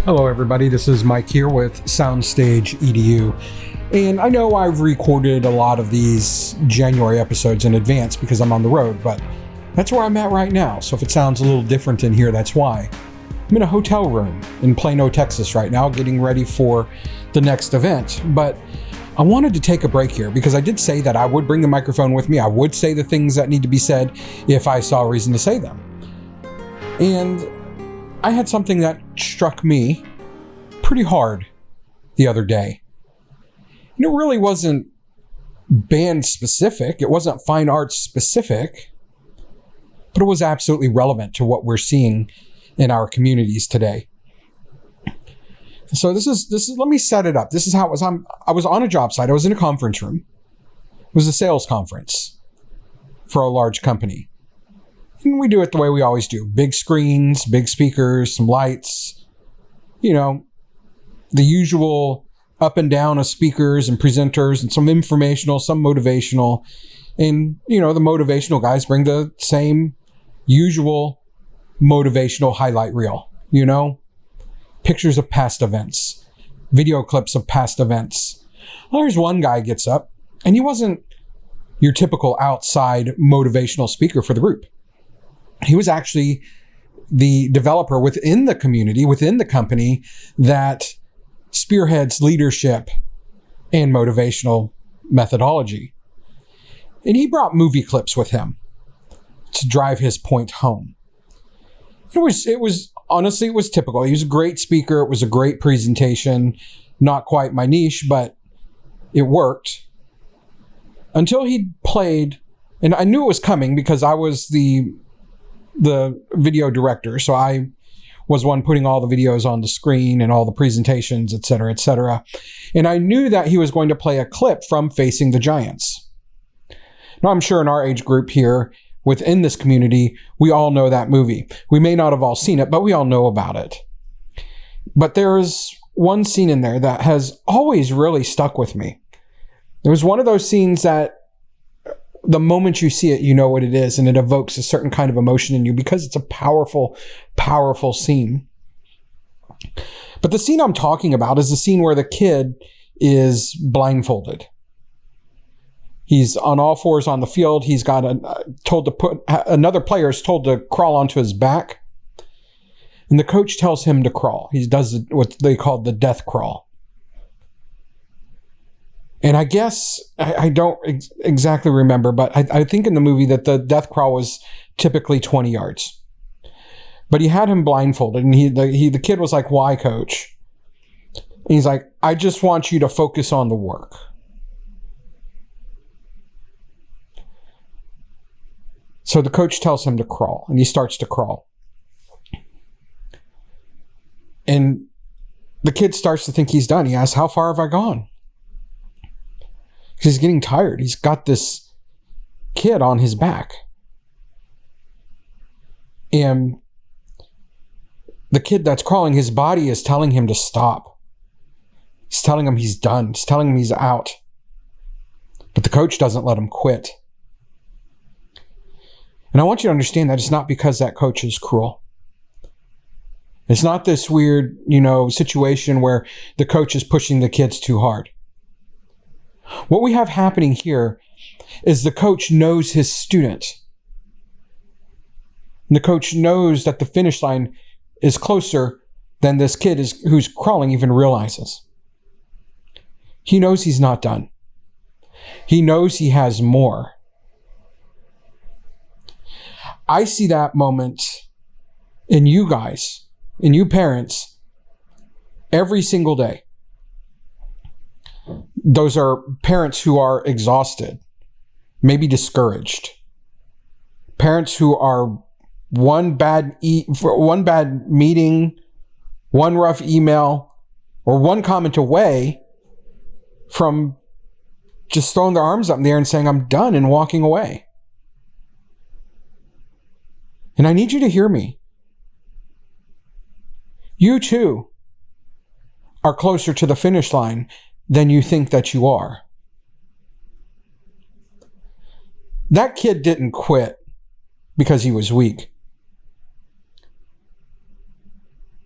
Hello everybody, this is Mike here with SoundstageEDU. And I know I've recorded a lot of these January episodes in advance because I'm on the road, but that's where I'm at right now. So if it sounds a little different in here, that's why. I'm in a hotel room in Plano, Texas right now, getting ready for the next event. But I wanted to take a break here because I did say that I would bring the microphone with me. I would say the things that need to be said if I saw a reason to say them. And I had something that struck me pretty hard the other day. And it really wasn't band specific. It wasn't fine arts specific, but it was absolutely relevant to what we're seeing in our communities today. So this is let me set it up. This is how it was. I was on a job site. I was in a conference room. It was a sales conference for a large company. And we do it the way we always do. Big screens, big speakers, some lights, the usual up and down of speakers and presenters and some informational, some motivational. And, the motivational guys bring the same usual motivational highlight reel, pictures of past events, video clips of past events. Well, there's one guy gets up and he wasn't your typical outside motivational speaker for the group. He was actually the developer within the community, within the company that spearheads leadership and motivational methodology. And he brought movie clips with him to drive his point home. It was honestly, it was typical. He was a great speaker. It was a great presentation. Not quite my niche, but it worked. Until he played, and I knew it was coming because I was the video director. So I was one putting all the videos on the screen and all the presentations, et cetera, et cetera. And I knew that he was going to play a clip from Facing the Giants. Now, I'm sure in our age group here, within this community, we all know that movie. We may not have all seen it, but we all know about it. But there is one scene in there that has always really stuck with me. It was one of those scenes that the moment you see it, you know what it is, and it evokes a certain kind of emotion in you because it's a powerful, powerful scene. But the scene I'm talking about is the scene where the kid is blindfolded. He's on all fours on the field. He's got another player is told to crawl onto his back, and the coach tells him to crawl. He does what they call the death crawl. And I guess, I don't exactly remember, but I think in the movie that the death crawl was typically 20 yards. But he had him blindfolded, and the kid was like, "Why, coach?" And he's like, "I just want you to focus on the work." So the coach tells him to crawl, and he starts to crawl. And the kid starts to think he's done. He asks, "How far have I gone?" Because he's getting tired. He's got this kid on his back. And the kid that's crawling, his body is telling him to stop. It's telling him he's done. It's telling him he's out. But the coach doesn't let him quit. And I want you to understand that it's not because that coach is cruel. It's not this weird, situation where the coach is pushing the kids too hard. What we have happening here is the coach knows his student. And the coach knows that the finish line is closer than this kid who's crawling even realizes. He knows he's not done. He knows he has more. I see that moment in you guys, in you parents, every single day. Those are parents who are exhausted, maybe discouraged. Parents who are one bad meeting, one rough email, or one comment away from just throwing their arms up in the air and saying, "I'm done," and walking away. And I need you to hear me. You too are closer to the finish line than you think that you are. That kid didn't quit because he was weak.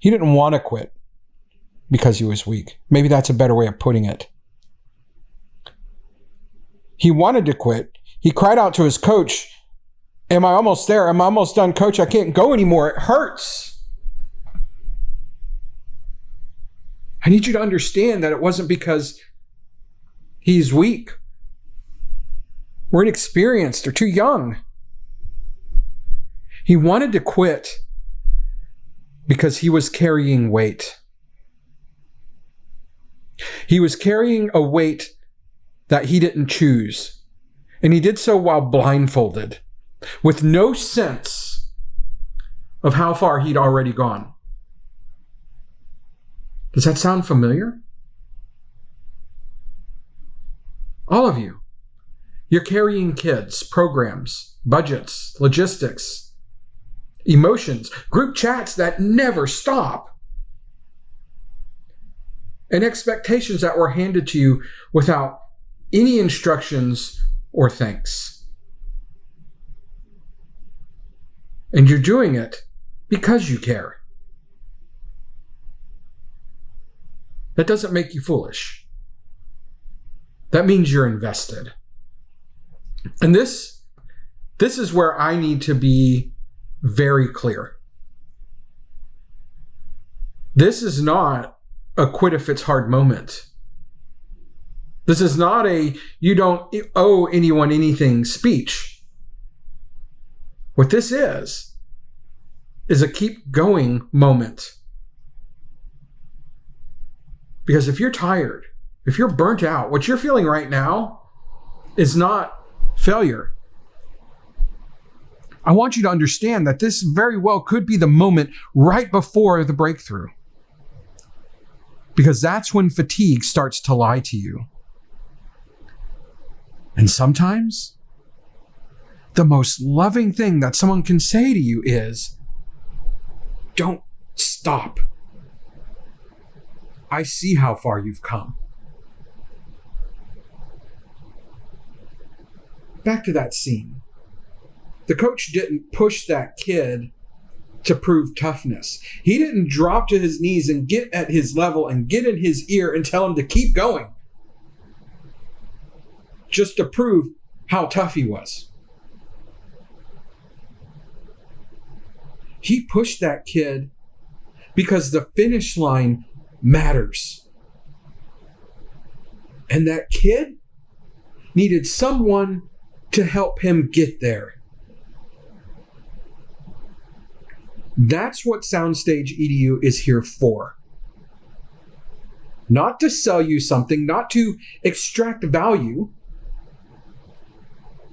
He didn't want to quit. because he was weak. Maybe that's a better way of putting it. He wanted to quit. He cried out to his coach, "Am I almost there? Am I almost done, coach? I can't go anymore. It hurts." I need you to understand that it wasn't because he's weak, or inexperienced, or too young. He wanted to quit because he was carrying weight. He was carrying a weight that he didn't choose. And he did so while blindfolded, with no sense of how far he'd already gone. Does that sound familiar? All of you. You're carrying kids, programs, budgets, logistics, emotions, group chats that never stop, and expectations that were handed to you without any instructions or thanks. And you're doing it because you care. That doesn't make you foolish. That means you're invested. And this is where I need to be very clear. This is not a quit if it's hard moment. This is not a you don't owe anyone anything speech. What this is a keep going moment. Because if you're tired, if you're burnt out, what you're feeling right now is not failure. I want you to understand that this very well could be the moment right before the breakthrough. Because that's when fatigue starts to lie to you. And sometimes, the most loving thing that someone can say to you is, "Don't stop. I see how far you've come." Back to that scene. The coach didn't push that kid to prove toughness. He didn't drop to his knees and get at his level and get in his ear and tell him to keep going, just to prove how tough he was. He pushed that kid because the finish line matters. And that kid needed someone to help him get there. That's what SoundstageEDU is here for. Not to sell you something, not to extract value,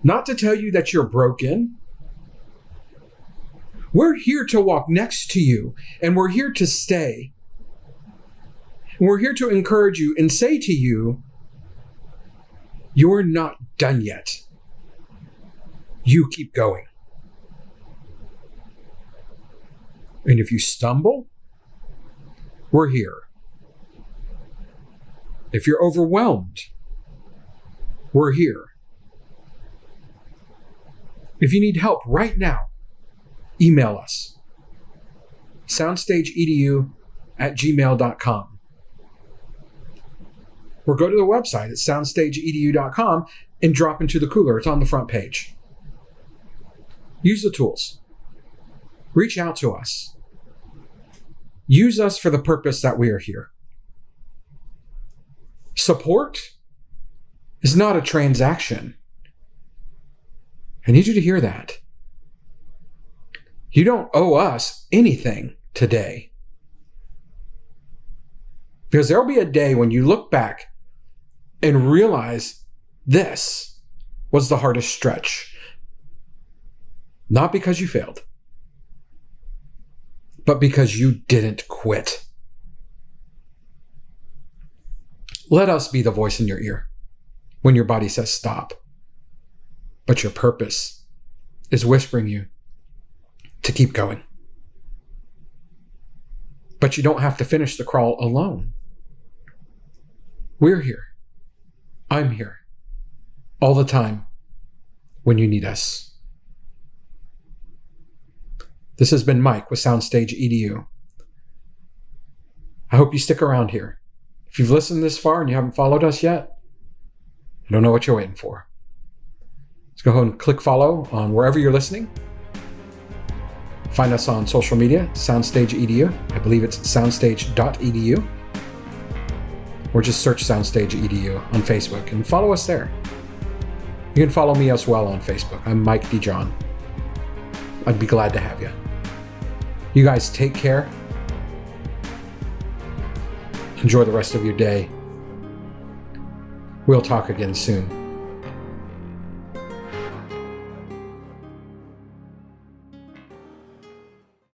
not to tell you that you're broken. We're here to walk next to you, and we're here to stay. And we're here to encourage you and say to you, you're not done yet. You keep going. And if you stumble, we're here. If you're overwhelmed, we're here. If you need help right now, email us. SoundstageEDU@gmail.com. Or go to the website at SoundstageEDU.com and drop into the cooler. It's on the front page. Use the tools. Reach out to us. Use us for the purpose that we are here. Support is not a transaction. I need you to hear that. You don't owe us anything today. Because there'll be a day when you look back and realize this was the hardest stretch. Not because you failed, but because you didn't quit. Let us be the voice in your ear when your body says stop. But your purpose is whispering you to keep going. But you don't have to finish the crawl alone. We're here. I'm here. All the time when you need us. This has been Mike with SoundstageEDU. I hope you stick around here. If you've listened this far and you haven't followed us yet, I don't know what you're waiting for. Let's go ahead and click follow on wherever you're listening. Find us on social media, SoundstageEDU. I believe it's soundstage.edu. Or just search SoundstageEDU on Facebook and follow us there. You can follow me as well on Facebook. I'm Mike DeJohn. I'd be glad to have you. You guys take care. Enjoy the rest of your day. We'll talk again soon.